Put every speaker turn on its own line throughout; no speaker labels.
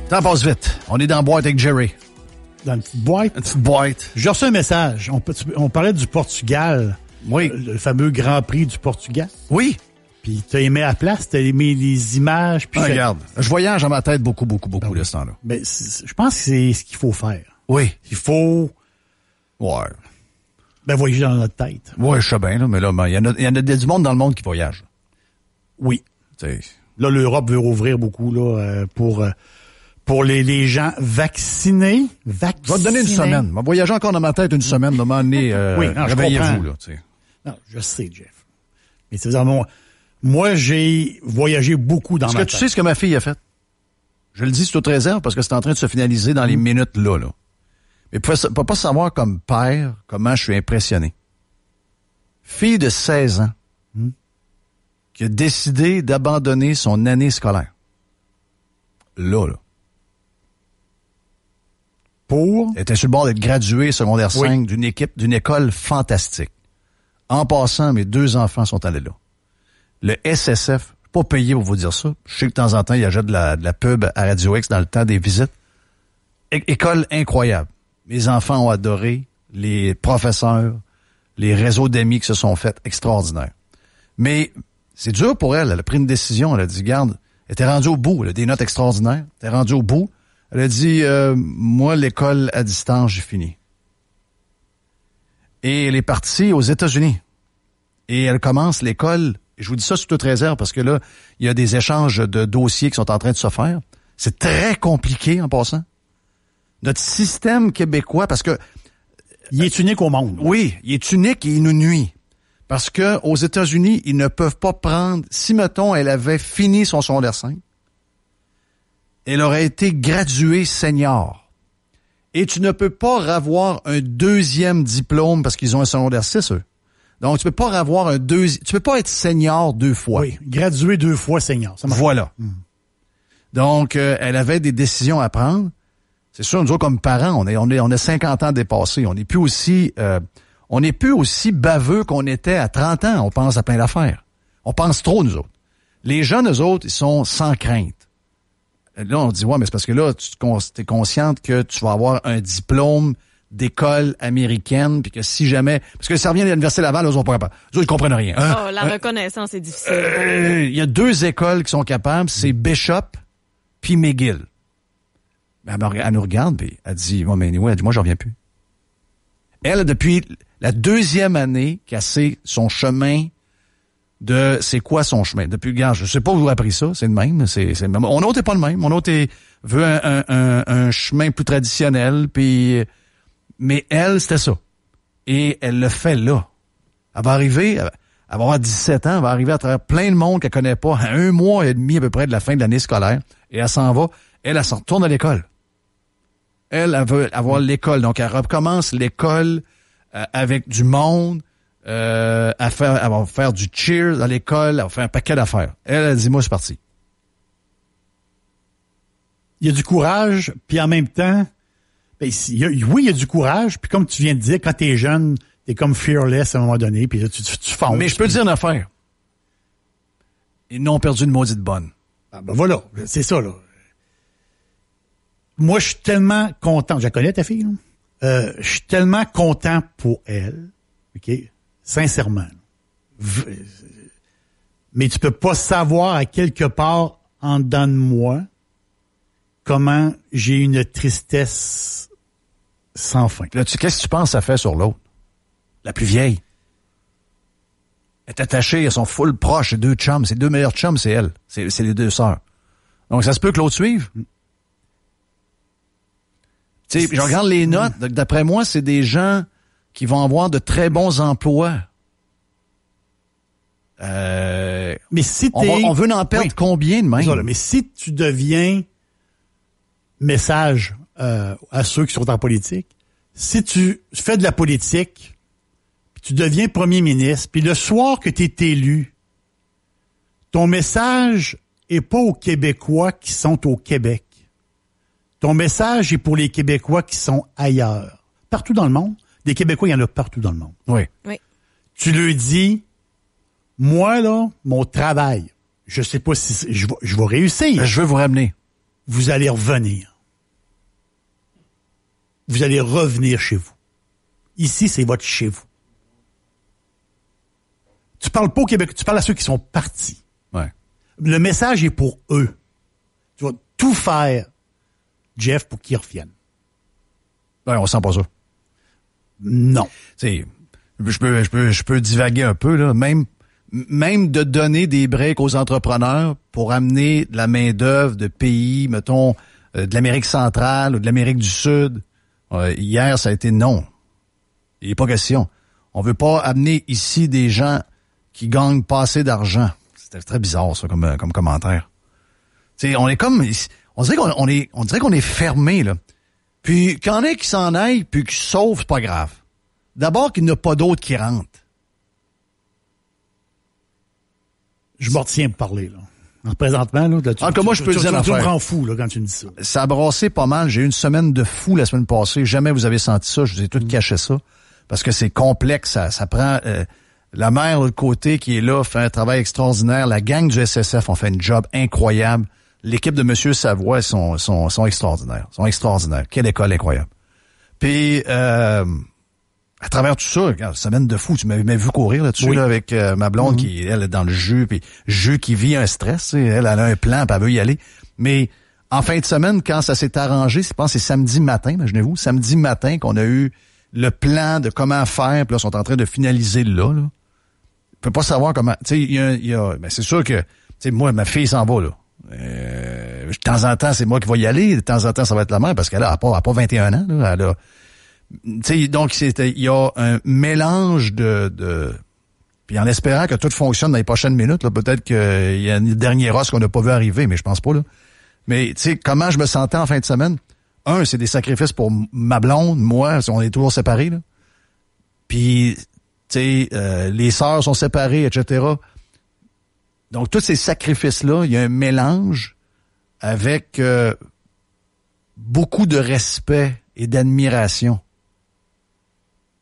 Temps passe vite. On est dans la boîte avec Jerry.
Dans une petite boîte.
Une petite boîte.
J'ai reçu un message. On parlait du Portugal.
Oui.
Le fameux Grand Prix du Portugal.
Oui.
Puis t'as aimé la place, t'as aimé les images. Puis
regarde, je voyage dans ma tête beaucoup de ce temps-là.
Ben, je pense que c'est ce qu'il faut faire.
Oui.
Il faut...
Ouais.
Ben, voyager dans notre tête.
Ouais, je sais bien, là, mais là, il y en a du monde dans le monde qui voyage.
Oui.
T'sais.
Là, l'Europe veut rouvrir beaucoup là pour les gens vaccinés.
Je vais te donner une semaine. Je vais voyager encore dans ma tête une semaine. De moment donné,
oui,
réveillez-vous. Là, t'sais.
Non, je sais, Jeff. Mais c'est moi, j'ai voyagé beaucoup dans ma tête.
Est-ce que tu sais ce que ma fille a fait? Je le dis sous toute réserve parce que c'est en train de se finaliser dans les minutes là. Mais tu ne peux pas savoir comme père comment je suis impressionné. Fille de 16 ans qui a décidé d'abandonner son année scolaire. Là. Elle était sur le bord d'être graduée secondaire 5 d'une école fantastique. En passant, mes 2 enfants sont allés là. Le SSF, pas payé pour vous dire ça. Je sais que de temps en temps, il y a déjà de la pub à Radio X dans le temps des visites. École incroyable. Mes enfants ont adoré, les professeurs, les réseaux d'amis qui se sont faits extraordinaires. Mais c'est dur pour elle. Elle a pris une décision. Elle a dit, garde, elle était rendue au bout. Elle a des notes extraordinaires. Elle était rendue au bout. Elle a dit, moi, l'école à distance, j'ai fini. Et elle est partie aux États-Unis. Et elle commence l'école. Je vous dis ça sous toute réserve parce que là, il y a des échanges de dossiers qui sont en train de se faire. C'est très compliqué en passant. Notre système québécois, parce que...
Il est unique au monde.
Oui, il est unique et il nous nuit. Parce que aux États-Unis, ils ne peuvent pas prendre... Si, mettons, elle avait fini son secondaire 5, elle aurait été graduée senior. Et tu ne peux pas avoir un deuxième diplôme parce qu'ils ont un secondaire 6, eux. Donc, tu peux pas avoir tu peux pas être senior 2 fois.
Oui, gradué 2 fois senior. Ça marche.
Voilà. Donc, elle avait des décisions à prendre. C'est sûr, nous autres, comme parents, on a 50 ans dépassés. On n'est plus aussi baveux qu'on était à 30 ans. On pense à plein d'affaires. On pense trop, nous autres. Les jeunes, eux autres, ils sont sans crainte. Là, on dit, ouais, mais c'est parce que là, tu es consciente que tu vas avoir un diplôme d'école américaine, puis que si jamais... Parce que ça revient de l'Université Laval, eux autres, pas capables. Eux autres, ils comprennent rien.
Oh, la reconnaissance est difficile.
Il y a 2 écoles qui sont capables, c'est Bishop puis McGill. Elle nous regarde, puis elle dit, moi, mais anyway, elle dit, moi, j'en reviens plus. Elle, depuis la 2e année, qu'elle sait son chemin de c'est quoi son chemin. Depuis, regarde, je sais pas où vous avez appris ça, c'est le même. Mon autre est pas le même. Mon autre veut un chemin plus traditionnel, puis... Mais elle, c'était ça. Et elle le fait là. Elle va arriver, elle va avoir 17 ans, elle va arriver à travers plein de monde qu'elle connaît pas, à 1 mois et demi à peu près de la fin de l'année scolaire, et elle s'en va. Elle s'en retourne à l'école. Elle veut avoir l'école. Donc, elle recommence l'école avec du monde. Elle va faire du cheer à l'école. Elle va faire un paquet d'affaires. Elle dit, moi, c'est parti.
Il y a du courage, puis en même temps, ben, il y a du courage, puis comme tu viens de dire, quand t'es jeune, t'es comme fearless à un moment donné, puis là, tu fonces.
Mais je peux te dire une affaire. Ils n'ont perdu une maudite bonne.
Ah ben voilà, c'est ça, là. Moi, je suis tellement content. Je la connais, ta fille, là? Je suis tellement content pour elle. OK? Sincèrement. Mais tu peux pas savoir à quelque part en dedans de moi comment j'ai une tristesse sans fin.
Là, qu'est-ce que tu penses que ça fait sur l'autre? La plus vieille. Elle est attachée, elles sont full proches, ses 2 chums. Ses 2 meilleurs chums, c'est elle. C'est les 2 sœurs. Donc, ça se peut que l'autre suive. Tu sais, je regarde les notes. D'après moi, c'est des gens qui vont avoir de très bons emplois.
Mais si
on veut en perdre combien de même?
Ça, mais si tu deviens message à ceux qui sont en politique, si tu fais de la politique, puis tu deviens premier ministre, puis le soir que tu es élu, ton message est pas aux Québécois qui sont au Québec. Ton message est pour les Québécois qui sont ailleurs. Partout dans le monde. Des Québécois, il y en a partout dans le monde.
Oui.
Tu leur dis, moi, là, mon travail, je sais pas si je vais réussir.
Je veux vous ramener.
vous allez revenir. Vous allez revenir chez vous. Ici, c'est votre chez vous. Tu parles pas au Québec, tu parles à ceux qui sont partis.
Ouais.
Le message est pour eux. Tu vas tout faire, Jeff, pour qu'ils reviennent.
Ouais, on sent pas ça.
Non.
Tu sais, je peux divaguer un peu, là. Même de donner des breaks aux entrepreneurs pour amener de la main-d'œuvre de pays, mettons, de l'Amérique centrale ou de l'Amérique du Sud. Hier, ça a été non. Il n'est pas question. On veut pas amener ici des gens qui gagnent pas assez d'argent. C'était très bizarre, ça, comme commentaire. Tu sais, on est comme, on dirait qu'on est fermé, là. Puis, qu'il y en a qui s'en aillent, puis qui se sauvent, c'est pas grave. D'abord, qu'il n'y en a pas d'autres qui rentrent.
Je m'en retiens pour parler, là. Présentement, là.
En tout cas, moi, je peux te dire l'affaire.
Tu me rends fou, là, quand tu me dis ça.
Ça a brassé pas mal. J'ai eu une semaine de fou la semaine passée. Jamais vous avez senti ça. Je vous ai tout caché ça. Parce que c'est complexe. Ça prend, la mère de l'autre côté qui est là, fait un travail extraordinaire. La gang du SSF ont fait un job incroyable. L'équipe de Monsieur Savoie sont extraordinaires. Sont extraordinaires. Quelle école incroyable. Puis, à travers tout ça, regarde, semaine de fou, tu m'avais vu courir là-dessus, là, avec ma blonde qui, elle, est dans le jus, puis jus qui vit un stress, elle a un plan, puis elle veut y aller. Mais en fin de semaine, quand ça s'est arrangé, je pense que c'est samedi matin, imaginez-vous, samedi matin qu'on a eu le plan de comment faire, puis là, ils sont en train de finaliser là. Je peux pas savoir comment. Tu sais, il y a ben c'est sûr que, tu sais, moi, ma fille s'en va, là. De temps en temps, c'est moi qui vais y aller, de temps en temps, ça va être la mère, parce qu'elle a pas 21 ans, là, elle a. Tu sais, donc il y a un mélange de puis en espérant que tout fonctionne dans les prochaines minutes, là, peut-être qu'il y a une dernière os qu'on n'a pas vu arriver, mais je pense pas, là. Mais tu sais, comment je me sentais en fin de semaine? C'est des sacrifices pour ma blonde, moi, on est toujours séparés, là. Puis, tu sais, les sœurs sont séparées, etc. Donc, tous ces sacrifices-là, il y a un mélange avec beaucoup de respect et d'admiration.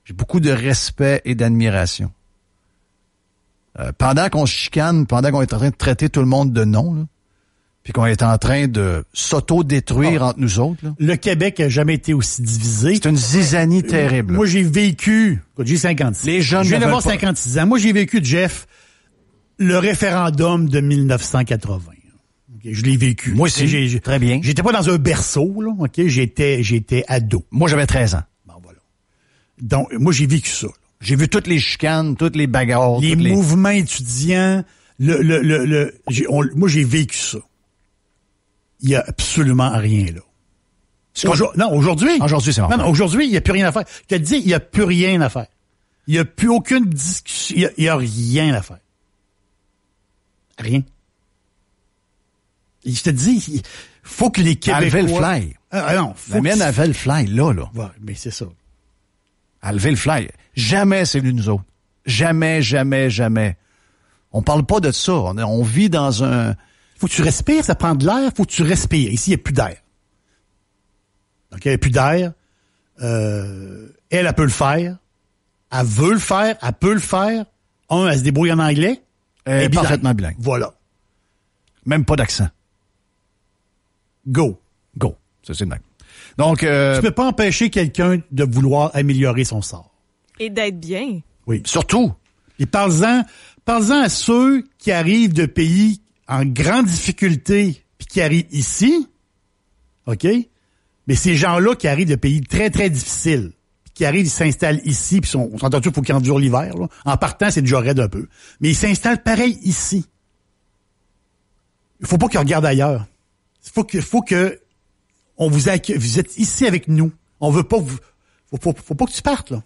J'ai beaucoup de respect et d'admiration. Pendant qu'on se chicane, pendant qu'on est en train de traiter tout le monde de nom, là, puis qu'on est en train de s'auto-détruire entre nous autres. Là.
Le Québec n'a jamais été aussi divisé.
C'est une zizanie terrible.
Moi, j'ai vécu... J'ai 56.
Les jeunes
je viens d'avoir 56 ans. Moi, j'ai vécu, Jeff, le référendum de 1980. Okay, je l'ai vécu.
Moi aussi, très bien.
J'étais pas dans un berceau, là. Okay, j'étais ado.
Moi, j'avais 13 ans.
Bon, voilà. Donc, moi, j'ai vécu ça. Là.
J'ai vu toutes les chicanes, toutes les bagarres.
Les mouvements étudiants. Moi, j'ai vécu ça. Il y a absolument rien là. Non, aujourd'hui.
Aujourd'hui, c'est
Non, aujourd'hui, il n'y a plus rien à faire. Je te dis, il n'y a plus rien à faire. Il n'y a plus aucune discussion. Il n'y a rien à faire. Rien. Et je te dis, il faut que les Québécois...
Elle le fly.
Non,
la mienne avait le fly, là.
Ouais, mais c'est ça.
Elle le fly. Jamais c'est lui nous autres. Jamais, jamais, jamais. On parle pas de ça. On vit dans un...
Faut que tu respires, ça prend de l'air, faut que tu respires. Ici, il n'y a plus d'air. Donc, il n'y a plus d'air. Elle peut le faire. Elle veut le faire. Elle peut le faire. Elle se débrouille en anglais.
Elle est parfaitement bilingue.
Voilà.
Même pas d'accent.
Go.
Ça, c'est le même. Donc,
tu peux pas empêcher quelqu'un de vouloir améliorer son sort.
Et d'être bien.
Oui.
Surtout.
Et parle-en à ceux qui arrivent de pays en grande difficulté, puis qui arrivent ici, OK? Mais ces gens-là qui arrivent de pays très, très difficiles, puis qui arrivent, ils s'installent ici, puis on s'entend qu'il faut qu'ils endurent l'hiver, là. En partant, c'est déjà raide un peu. Mais ils s'installent pareil ici. Il faut pas qu'ils regardent ailleurs. Il faut que on vous accueille. Vous êtes ici avec nous. On veut pas vous... Faut pas que tu partes, là.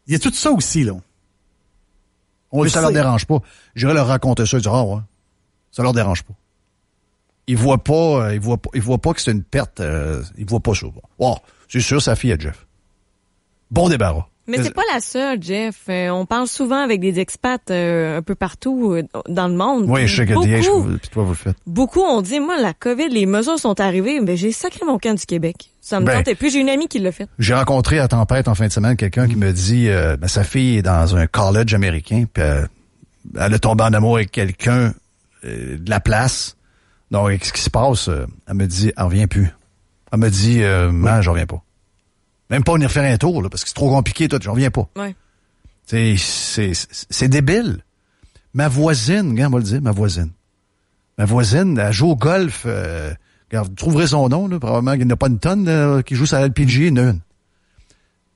Il y a tout ça aussi, là.
Mais ça leur dérange pas. J'irai leur raconter ça, ils diront, ouais. Ça leur dérange pas. Ils voient pas que c'est une perte. Ils voient pas ça. Wow, c'est sûr, sa fille à Jeff. Bon débarras.
Mais c'est pas la seule, Jeff. On parle souvent avec des expats un peu partout dans le monde.
Oui, je sais que puis toi, vous le faites.
Beaucoup ont dit, moi, la COVID, les mesures sont arrivées, mais j'ai sacré mon camp du Québec. Ça me tentait plus. J'ai une amie qui l'a fait.
J'ai rencontré à Tempête en fin de semaine quelqu'un qui me dit, sa fille est dans un college américain, puis elle est tombée en amour avec quelqu'un de la place. Donc, ce qui se passe, elle me dit, elle revient plus. Elle me dit, j'en reviens pas. Même pas venir faire un tour, là, parce que c'est trop compliqué, toi, j'en reviens pas.
Ouais.
C'est débile. Ma voisine, regarde, on va le dire, ma voisine, elle joue au golf, regarde, vous trouverez son nom, là, probablement qu'il n'y en a pas une tonne là, qui joue sur la LPG, une.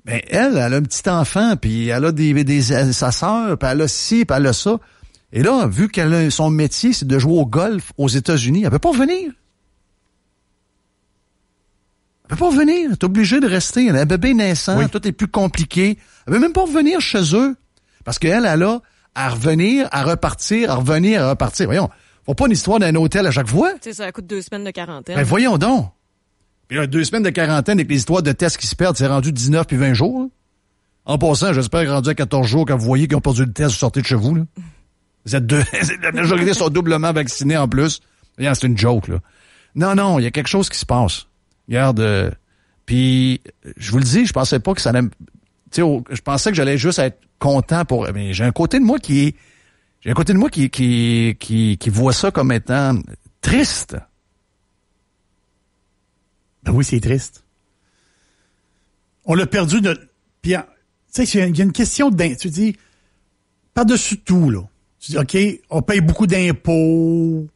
Mais elle a un petit enfant, puis elle a sa sœur, puis elle a ci, puis elle a ça. Et là, vu qu'elle a son métier, c'est de jouer au golf aux États-Unis, elle peut pas venir. Elle peut pas revenir. Elle est obligée de rester. Elle a un bébé naissant. Oui. Tout est plus compliqué. Elle veut même pas revenir chez eux. Parce qu'elle, elle a à revenir, à repartir, à revenir, à repartir. Voyons. Faut pas une histoire d'un hôtel à chaque fois.
Tu sais, ça coûte 2 semaines de quarantaine.
Ben, voyons donc. Puis là, 2 semaines de quarantaine avec les histoires de tests qui se perdent, c'est rendu 19 puis 20 jours. Hein. En passant, j'espère rendu à 14 jours quand vous voyez qu'ils ont perdu le test, vous sortez de chez vous, là. Vous êtes la majorité sont doublement vaccinés en plus. Regarde, c'est une joke, là. Non, il y a quelque chose qui se passe. Regarde, puis je vous le dis, je pensais pas que ça allait... Tu sais, je pensais que j'allais juste être content pour... Mais j'ai un côté de moi qui voit ça comme étant triste.
Ben oui, c'est triste. On l'a perdu de... Puis, tu sais, il y a une question de... Tu dis, par-dessus tout, là, tu dis, OK, on paye beaucoup d'impôts,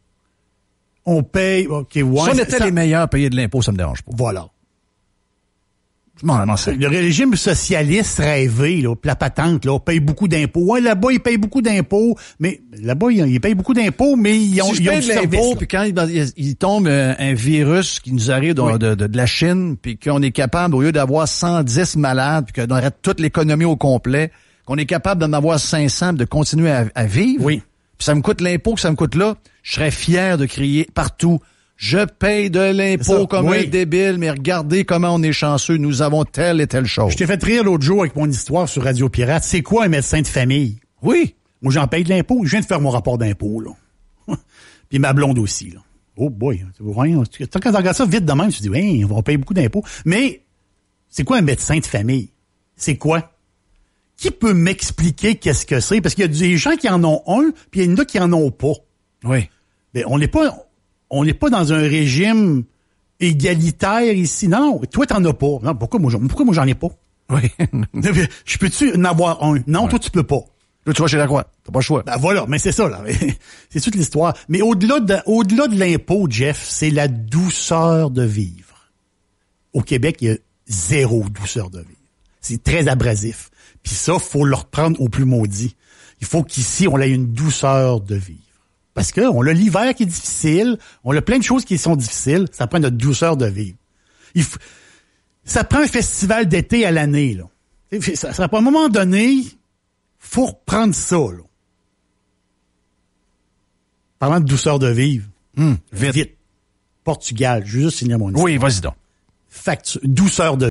on paye... OK, ouais... Si
on était les meilleurs à payer de l'impôt, ça me dérange pas.
Voilà.
Non,
le régime socialiste rêvé, là, la patente, là, on paye beaucoup d'impôts. Ouais, là-bas, ils payent beaucoup d'impôts, mais là-bas, ils payent beaucoup d'impôts, mais ils ont,
si
ils ont
du
du service.
Là. Puis quand il tombe un virus qui nous arrive de la Chine, puis qu'on est capable, au lieu d'avoir 110 malades, puis qu'on arrête toute l'économie au complet, qu'on est capable d'en avoir 500, de continuer à vivre.
Oui.
Puis ça me coûte l'impôt que ça me coûte là, je serais fier de crier partout. Je paye de l'impôt comme un débile, mais regardez comment on est chanceux. Nous avons telle et telle chose.
Je t'ai fait rire l'autre jour avec mon histoire sur Radio Pirate. C'est quoi un médecin de famille?
Oui.
Moi, j'en paye de l'impôt. Je viens de faire mon rapport d'impôt, là. Puis ma blonde aussi, là. Oh boy. Quand tu regardes ça vite de même, tu te dis, oui, on va payer beaucoup d'impôts. Mais c'est quoi un médecin de famille? C'est quoi? Qui peut m'expliquer qu'est-ce que c'est? Parce qu'il y a des gens qui en ont un, puis il y en a qui en ont pas.
Oui.
Mais on n'est pas dans un régime égalitaire ici. Non, toi, t'en as pas. Non, pourquoi moi j'en ai pas?
Oui.
Je peux-tu en avoir un? Non, toi, tu peux pas.
Là, tu vas chez la Croix. T'as pas le choix.
Ben voilà, mais c'est ça, là. C'est toute l'histoire. Mais au-delà de l'impôt, Jeff, c'est la douceur de vivre. Au Québec, il y a zéro douceur de vivre. C'est très abrasif. Puis ça, faut le reprendre au plus maudit. Il faut qu'ici, on ait une douceur de vivre. Parce que on a l'hiver qui est difficile, on a plein de choses qui sont difficiles, ça prend notre douceur de vivre. Ça prend un festival d'été à l'année, là. Ça à un moment donné, faut reprendre ça, là. Parlant de douceur de vivre.
Vite.
Portugal, je veux juste signer mon histoire.
Oui, vas-y donc.
Douceur de